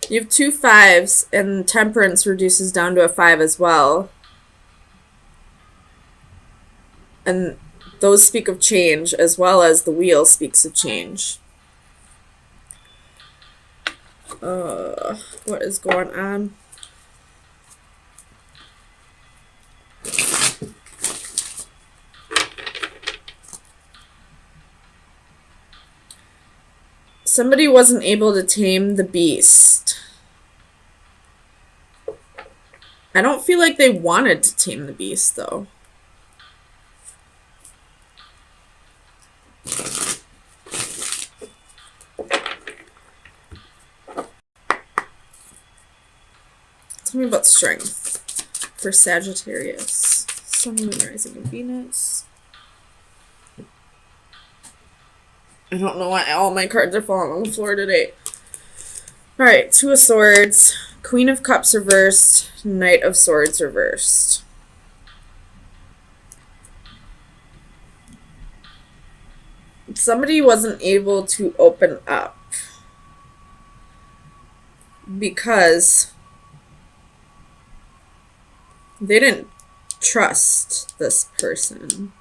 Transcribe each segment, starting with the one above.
You have 2 5s, and temperance reduces down to a 5 as well. And those speak of change, as well as the wheel speaks of change. What is going on? Somebody wasn't able to tame the beast. I don't feel like they wanted to tame the beast, though. Tell me about strength for Sagittarius. Sun, Moon, Rising, and Venus. I don't know why all my cards are falling on the floor today. Alright, 2 of Swords, Queen of Cups reversed, Knight of Swords reversed. Somebody wasn't able to open up because they didn't trust this person.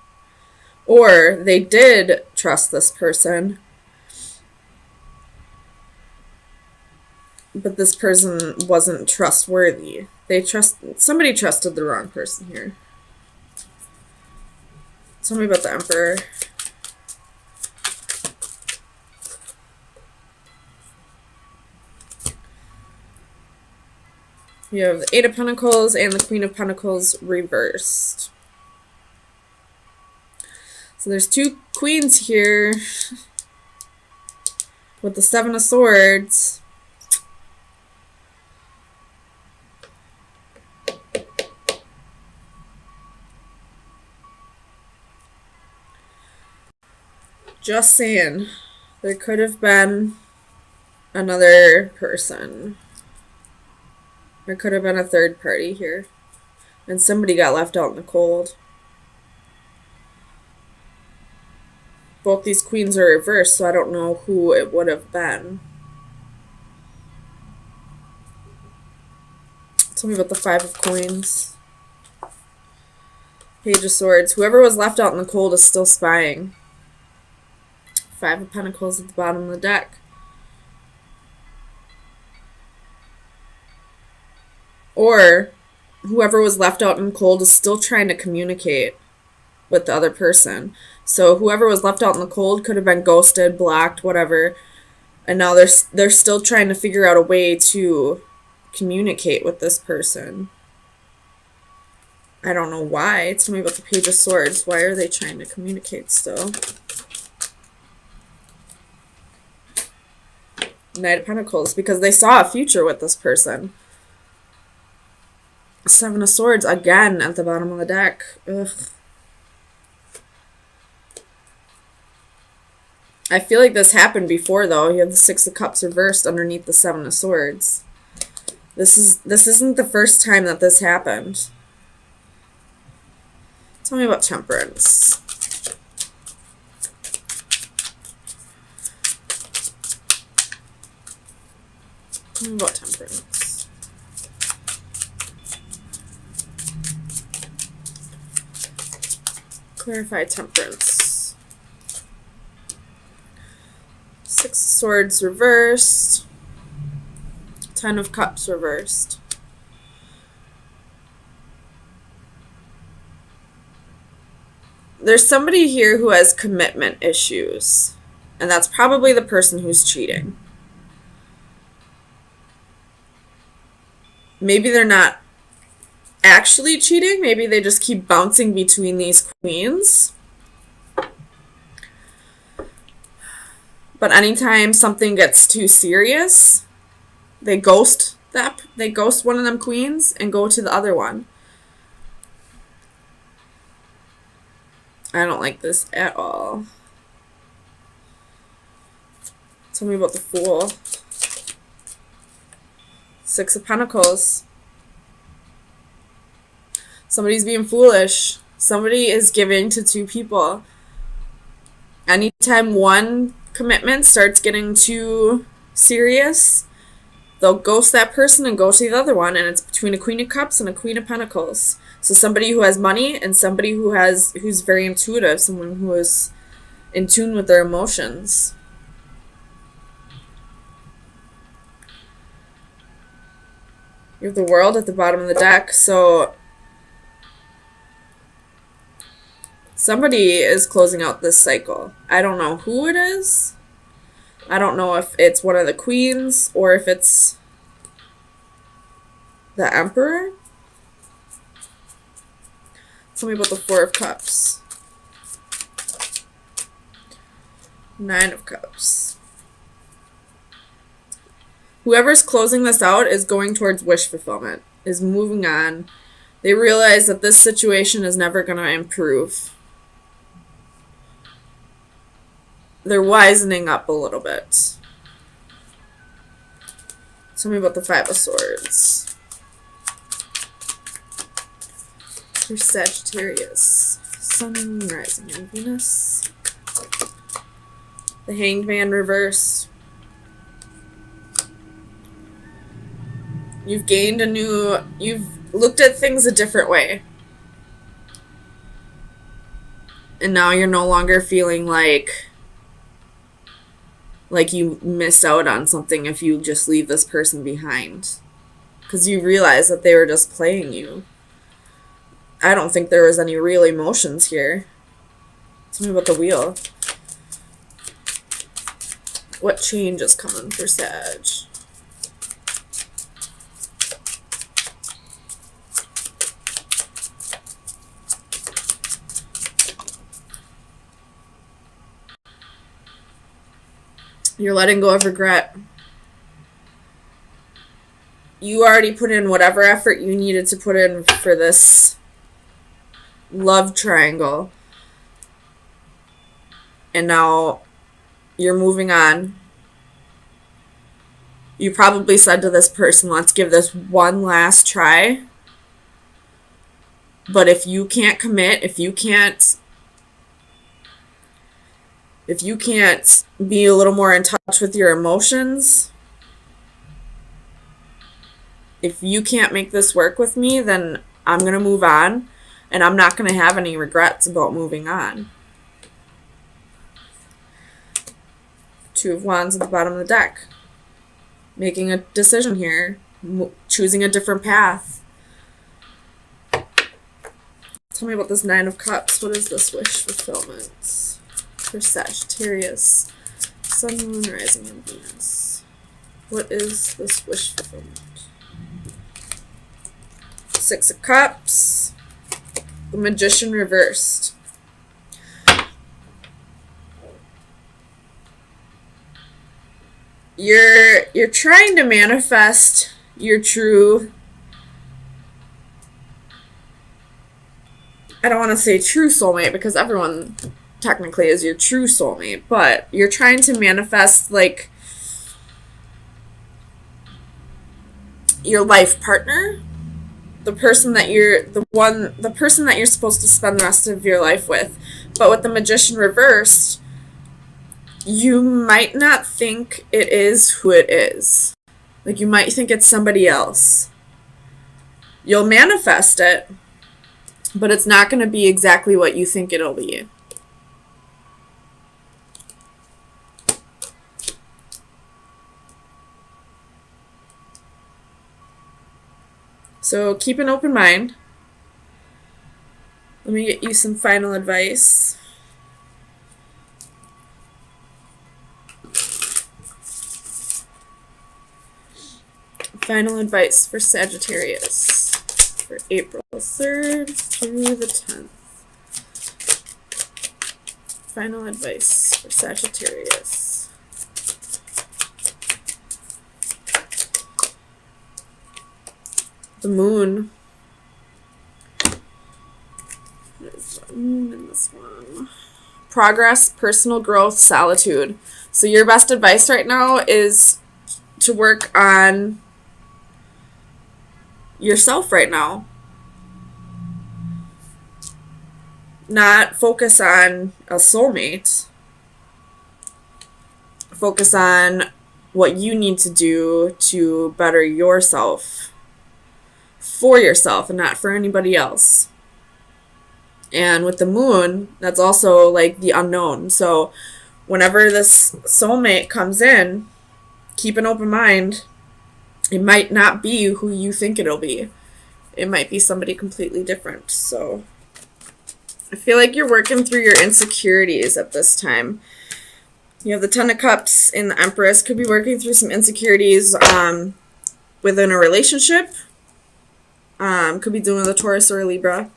Or they did trust this person, but this person wasn't trustworthy. Somebody trusted the wrong person here. Tell me about the Emperor. You have the 8 of Pentacles and the Queen of Pentacles reversed. So there's 2 queens here with the 7 of Swords. Just saying, there could have been another person. There could have been a third party here. And somebody got left out in the cold. Both these queens are reversed, so I don't know who it would have been. Tell me about the 5 of Coins. Page of Swords. Whoever was left out in the cold is still spying. 5 of Pentacles at the bottom of the deck. Or whoever was left out in the cold is still trying to communicate with the other person. So whoever was left out in the cold could have been ghosted, blocked, whatever. And now they're still trying to figure out a way to communicate with this person. I don't know why. Tell me about the Page of Swords. Why are they trying to communicate still? Knight of Pentacles. Because they saw a future with this person. 7 of Swords again at the bottom of the deck. Ugh. I feel like this happened before, though. You have the 6 of Cups reversed underneath the 7 of Swords. This isn't the first time that this happened. Tell me about Temperance. Tell me about Temperance. Clarify Temperance. 6 of Swords reversed. 10 of Cups reversed. There's somebody here who has commitment issues. And that's probably the person who's cheating. Maybe they're not actually cheating. Maybe they just keep bouncing between these queens. But anytime something gets too serious, they ghost one of them queens and go to the other one. I don't like this at all. Tell me about the Fool. 6 of Pentacles. Somebody's being foolish. Somebody is giving to 2 people. Anytime one commitment starts getting too serious, they'll ghost that person and go to the other one, and it's between a Queen of Cups and a Queen of Pentacles. So somebody who has money and somebody who's very intuitive, someone who is in tune with their emotions. You have the World at the bottom of the deck, so somebody is closing out this cycle. I don't know who it is. I don't know if it's one of the queens or if it's the Emperor. Tell me about the Four of Cups. Nine of Cups. Whoever's closing this out is going towards wish fulfillment, is moving on. They realize that this situation is never going to improve. They're wisening up a little bit. Tell me about the Five of Swords. For Sagittarius. Sun, Moon, Rising, and Venus. The Hanged Man reverse. You've looked at things a different way. And now you're no longer feeling like you missed out on something if you just leave this person behind. Because you realize that they were just playing you. I don't think there was any real emotions here. Tell me about the Wheel. What change is coming for Sag? You're letting go of regret. You already put in whatever effort you needed to put in for this love triangle. And now you're moving on. You probably said to this person, let's give this one last try. But if you can't commit, if you can't be a little more in touch with your emotions, if you can't make this work with me, then I'm going to move on, and I'm not going to have any regrets about moving on. Two of Wands at the bottom of the deck. Making a decision here. Choosing a different path. Tell me about this Nine of Cups. What is this wish fulfillment? For Sagittarius, Sun, Moon, Rising, and Venus. What is this wish fulfillment? Six of Cups, the Magician reversed. You're trying to manifest your true, I don't want to say true soulmate because everyone technically is your true soulmate, but you're trying to manifest like your life partner, the person that you're supposed to spend the rest of your life with. But with the Magician reversed, you might not think it is who it is. Like, you might think it's somebody else. You'll manifest it, but it's not going to be exactly what you think it'll be. So keep an open mind. Let me get you some final advice. Final advice for Sagittarius for April 3rd through the 10th. Final advice for Sagittarius. The Moon. What is the Moon in this one? Progress, personal growth, solitude. So your best advice right now is to work on yourself right now. Not focus on a soulmate. Focus on what you need to do to better yourself, for yourself and not for anybody else. And with the moon, that's also like the unknown. So whenever this soulmate comes in, keep an open mind. It might not be who you think it'll be. It might be somebody completely different. So I feel like you're working through your insecurities at this time. You have the Ten of Cups and the Empress. Could be working through some insecurities within a relationship. Could be doing with a Taurus or a Libra.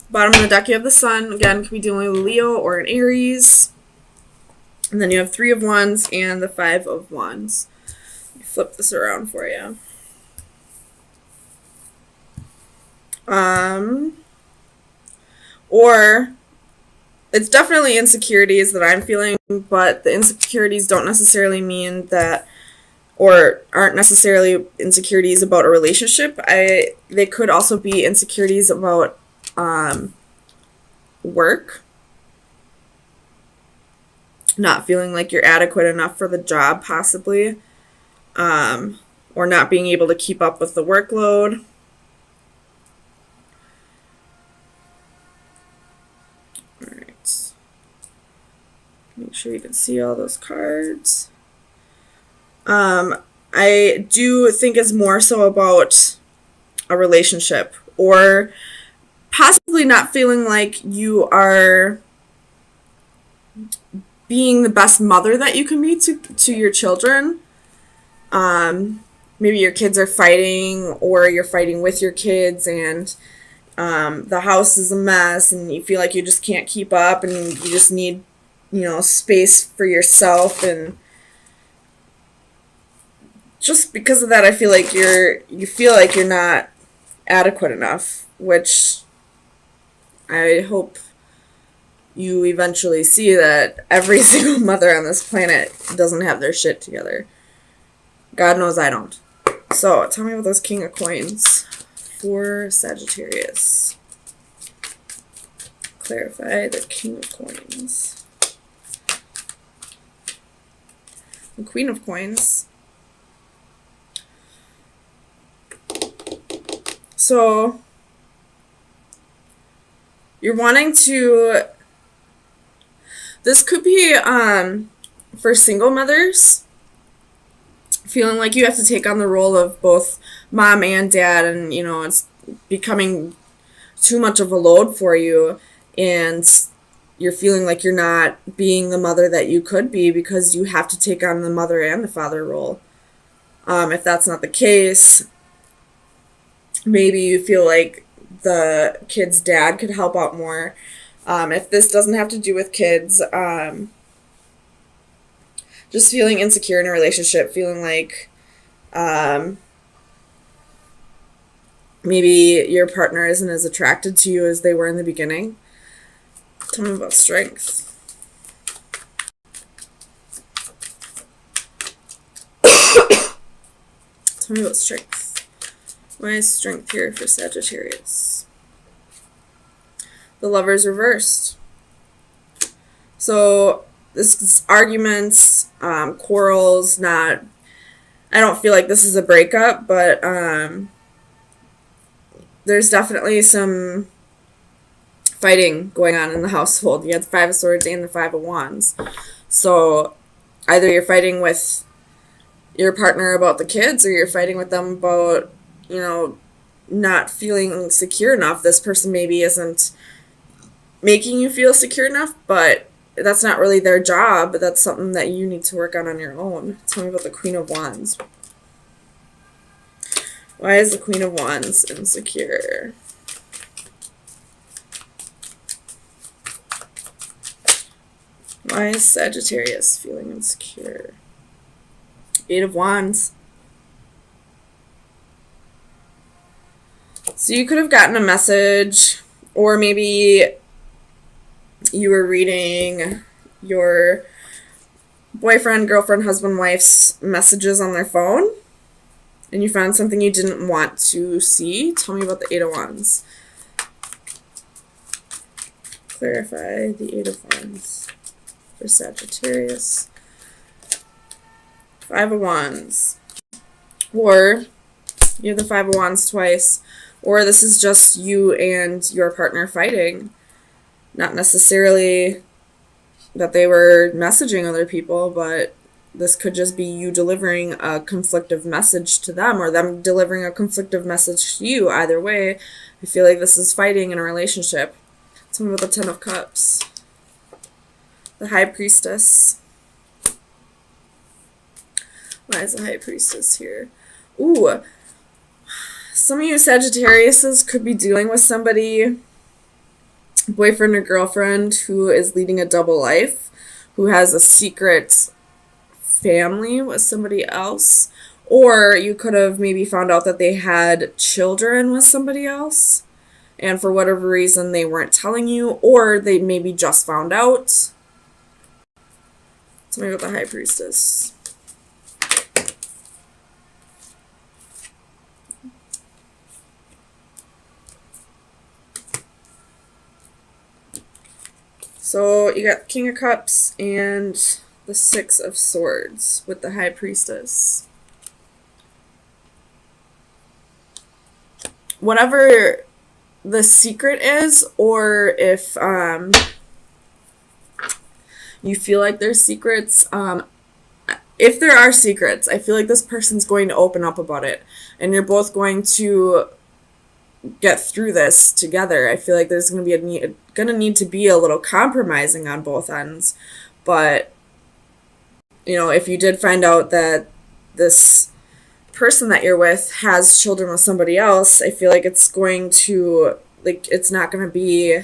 Bottom of the deck, you have the Sun. Again, could be dealing with a Leo or an Aries. And then you have 3 of Wands and the 5 of Wands. Let me flip this around for you. Or it's definitely insecurities that I'm feeling, but the insecurities don't necessarily mean that, or aren't necessarily insecurities about a relationship. They could also be insecurities about work. Not feeling like you're adequate enough for the job, possibly. Or not being able to keep up with the workload. Alright. Make sure you can see all those cards. I do think it's more so about a relationship, or possibly not feeling like you are being the best mother that you can be to your children. Maybe your kids are fighting, or you're fighting with your kids, and the house is a mess, and you feel like you just can't keep up, and you just need, space for yourself. And just because of that, I feel like you feel like you're not adequate enough, which I hope you eventually see that every single mother on this planet doesn't have their shit together. God knows I don't. So, tell me about those King of Coins for Sagittarius. Clarify the King of Coins. The Queen of Coins. So, you're wanting to... This could be for single mothers, feeling like you have to take on the role of both mom and dad, and it's becoming too much of a load for you, and you're feeling like you're not being the mother that you could be because you have to take on the mother and the father role. If that's not the case, maybe you feel like the kid's dad could help out more. If this doesn't have to do with kids, just feeling insecure in a relationship, feeling like maybe your partner isn't as attracted to you as they were in the beginning. Tell me about strength. Tell me about strength. Why is strength here for Sagittarius? The Lover's reversed. So this is arguments, quarrels, I don't feel like this is a breakup, but there's definitely some fighting going on in the household. You have the 5 of Swords and the 5 of Wands. So either you're fighting with your partner about the kids, or you're fighting with them about, not feeling secure enough. This person maybe isn't making you feel secure enough, but that's not really their job. But that's something that you need to work on your own. Tell me about the Queen of Wands. Why is the Queen of Wands insecure? Why is Sagittarius feeling insecure? 8 of Wands. So you could have gotten a message, or maybe you were reading your boyfriend, girlfriend, husband, wife's messages on their phone, and you found something you didn't want to see. Tell me about the 8 of Wands. Clarify the 8 of Wands. for Sagittarius. Five of Wands. Or you have the Five of Wands twice. Or this is just you and your partner fighting. Not necessarily that they were messaging other people, but this could just be you delivering a conflictive message to them or them delivering a conflictive message to you. Either way, I feel like this is fighting in a relationship. Tell me about the Ten of Cups. The High Priestess. Why is the High Priestess here? Ooh. Some of you Sagittariuses could be dealing with somebody, boyfriend or girlfriend, who is leading a double life, who has a secret family with somebody else. Or you could have maybe found out that they had children with somebody else, and for whatever reason they weren't telling you, or they maybe just found out. Tell me about the High Priestess. So you got King of Cups and the Six of Swords with the High Priestess. Whatever the secret is, or if you feel like there's secrets, if there are secrets, I feel like this person's going to open up about it, and you're both going to get through this together. I feel like there's going to need to be a little compromising on both ends, but you know, if you did find out that this person that you're with has children with somebody else, I feel like it's going to, like, it's not going to be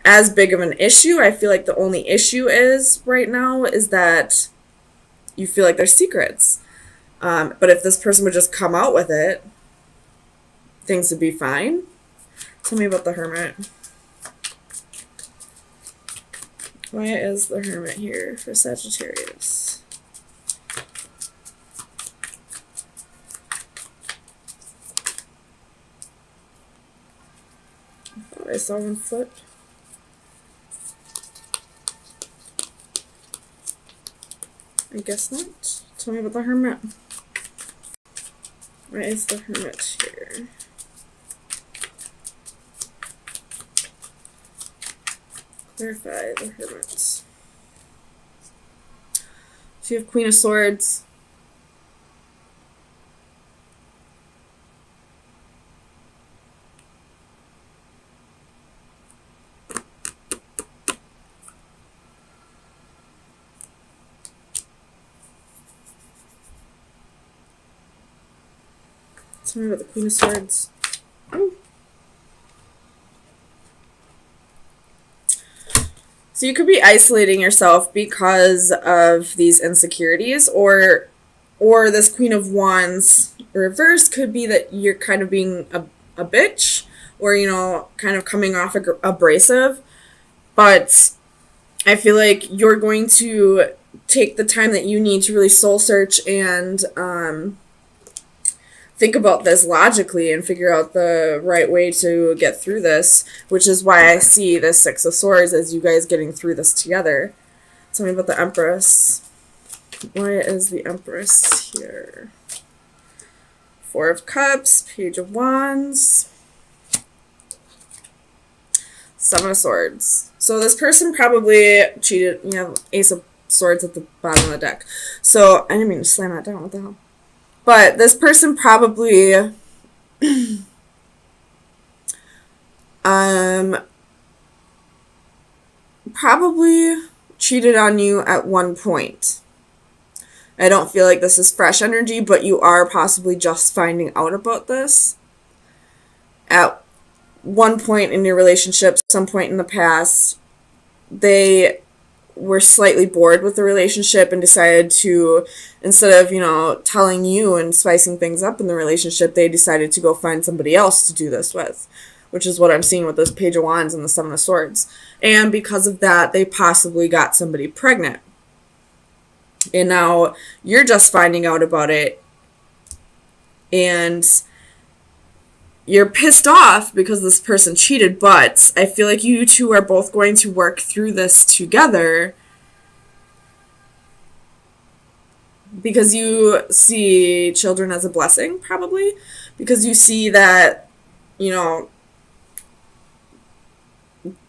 as big of an issue. I feel like the only issue is right now is that you feel like there's secrets. But if this person would just come out with it, things would be fine. Tell me about the Hermit. Why is the Hermit here for Sagittarius? I thought I saw one foot. I guess not. Tell me about the Hermit. Why is the Hermit here? Clarify the Hermit. So you have Queen of Swords. Tell me about the Queen of Swords. Ooh. So you could be isolating yourself because of these insecurities, or this Queen of Wands reverse could be that you're kind of being a bitch, or, you know, kind of coming off abrasive. But I feel like you're going to take the time that you need to really soul search and think about this logically and figure out the right way to get through this, which is why I see the Six of Swords as you guys getting through this together. Tell me about the Empress. Why is the Empress here? Four of Cups, Page of Wands, Seven of Swords. So this person probably cheated. You have Ace of Swords at the bottom of the deck. So I didn't mean to slam that down. What the hell? But this person probably probably cheated on you at one point. I don't feel like this is fresh energy, but you are possibly just finding out about this at one point in your relationship, some point in the past. They were slightly bored with the relationship and decided to, instead of, you know, telling you and spicing things up in the relationship, they decided to go find somebody else to do this with, which is what I'm seeing with this Page of Wands and the Seven of Swords. And because of that, they possibly got somebody pregnant. And now you're just finding out about it, and you're pissed off because this person cheated, but I feel like you two are both going to work through this together because you see children as a blessing, probably because you see that, you know,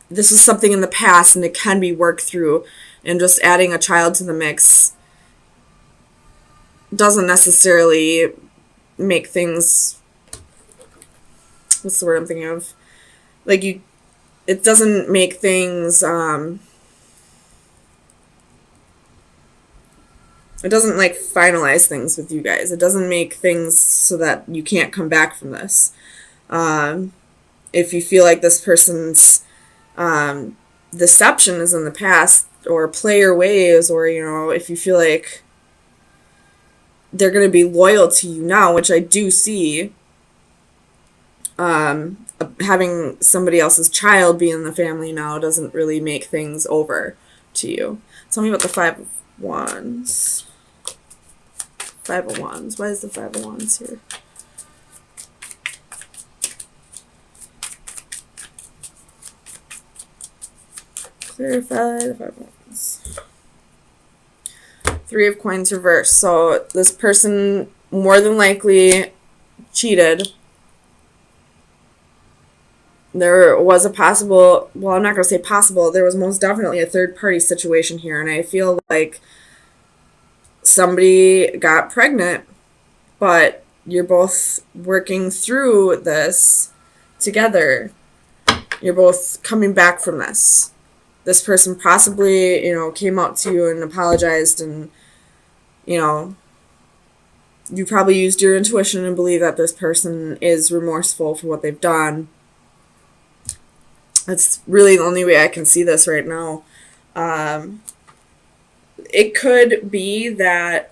this is something in the past and it can be worked through, and just adding a child to the mix doesn't necessarily make things, what's the word I'm thinking of, like, you, it doesn't make things, it doesn't like finalize things with you guys. It doesn't make things so that you can't come back from this. If you feel like this person's deception is in the past, or player ways, or, you know, if you feel like they're going to be loyal to you now, which I do see, having somebody else's child be in the family now doesn't really make things over to you. Tell me about the Five of Wands. Five of Wands. Why is the Five of Wands here? Clarify the Five of Wands. Three of Coins reversed. So this person more than likely cheated. There was a possible, well, I'm not going to say possible, there was most definitely a third party situation here, and I feel like somebody got pregnant, but you're both working through this together. You're both coming back from this. This person possibly, you know, came out to you and apologized, and, you know, you probably used your intuition and believe that this person is remorseful for what they've done. That's really the only way I can see this right now. It could be that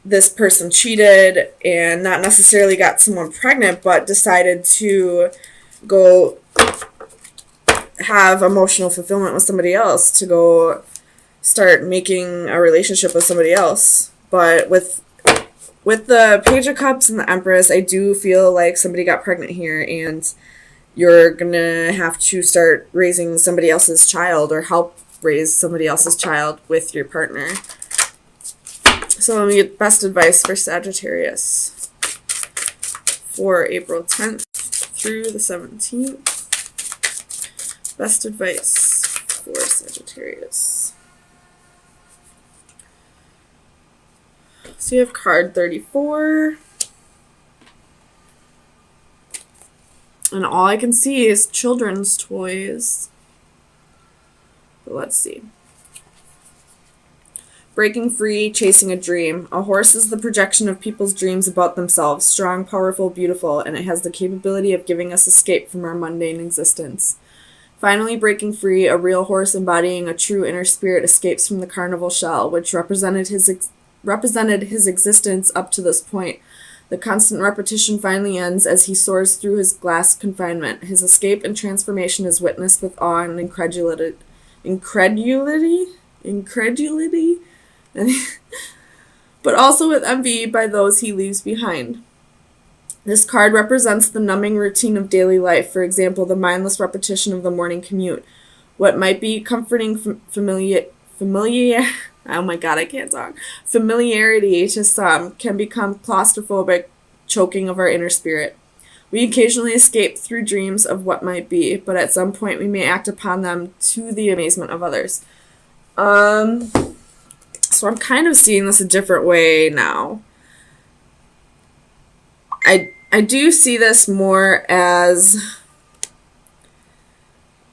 this person cheated and not necessarily got someone pregnant, but decided to go have emotional fulfillment with somebody else, to go start making a relationship with somebody else. But with the Page of Cups and the Empress, I do feel like somebody got pregnant here, and you're gonna have to start raising somebody else's child, or help raise somebody else's child with your partner. So let me get best advice for Sagittarius for April 10th through the 17th. Best advice for Sagittarius. So you have card 34. And all I can see is children's toys. But let's see. Breaking free, chasing a dream. A horse is the projection of people's dreams about themselves. Strong, powerful, beautiful, and it has the capability of giving us escape from our mundane existence. Finally breaking free, a real horse embodying a true inner spirit escapes from the carnival shell, which represented his existence up to this point. The constant repetition finally ends as he soars through his glass confinement. His escape and transformation is witnessed with awe and incredulity, but also with envy by those he leaves behind. This card represents the numbing routine of daily life, for example, the mindless repetition of the morning commute. What might be comforting familiarity to some can become claustrophobic, choking of our inner spirit. We occasionally escape through dreams of what might be, but at some point we may act upon them to the amazement of others. So I'm kind of seeing this a different way now. I do see this more as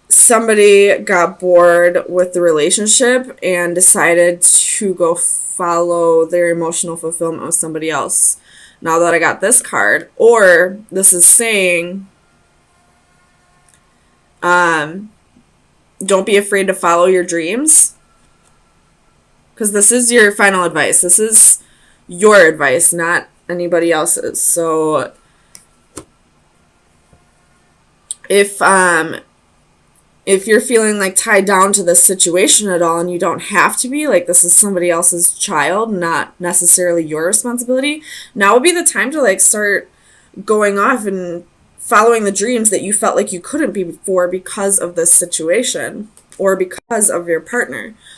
somebody got bored with the relationship and decided to go follow their emotional fulfillment with somebody else. Now that I got this card, or this is saying, don't be afraid to follow your dreams, because this is your final advice. This is your advice, not anybody else's. So if you're feeling like tied down to this situation at all, and you don't have to be, like, this is somebody else's child, not necessarily your responsibility, now would be the time to like start going off and following the dreams that you felt like you couldn't be before because of this situation or because of your partner.